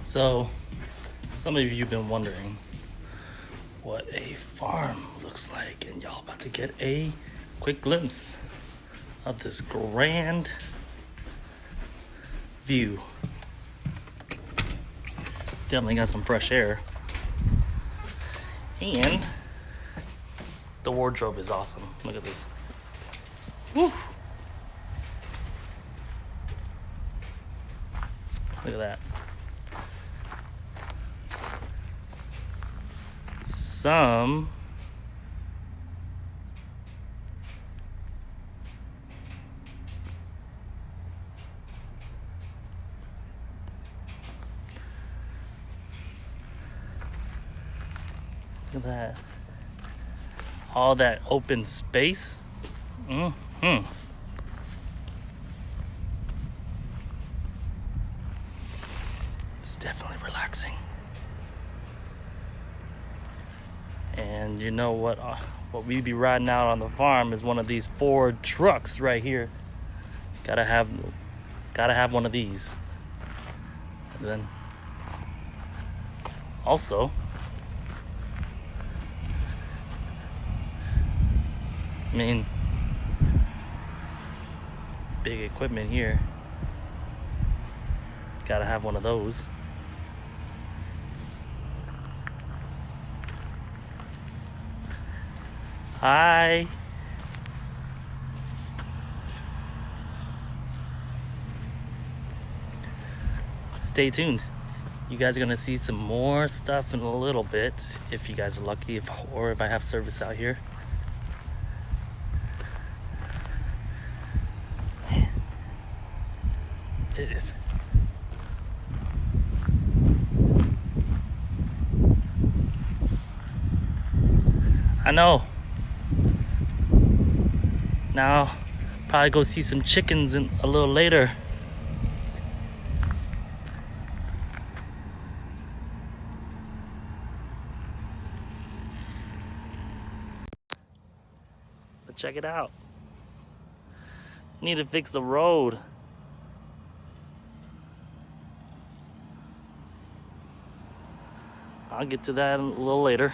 So, some of you have been wondering what a farm looks like, and y'all about to get a quick glimpse of this grand view. Definitely got some fresh air, and the wardrobe is awesome. Look at this. Woo! Look at that. Some Look at that. All that open space. It's definitely relaxing. And you know what we be riding out on the farm is one of these Ford trucks right here. Gotta have one of these. And then also big equipment here. Gotta have one of those. Hi. Stay tuned. You guys are gonna see some more stuff in a little bit, if you guys are lucky, or if I have service out here. It is. I know. Now, probably go see some chickens a little later. But check it out. Need to fix the road. I'll get to that a little later.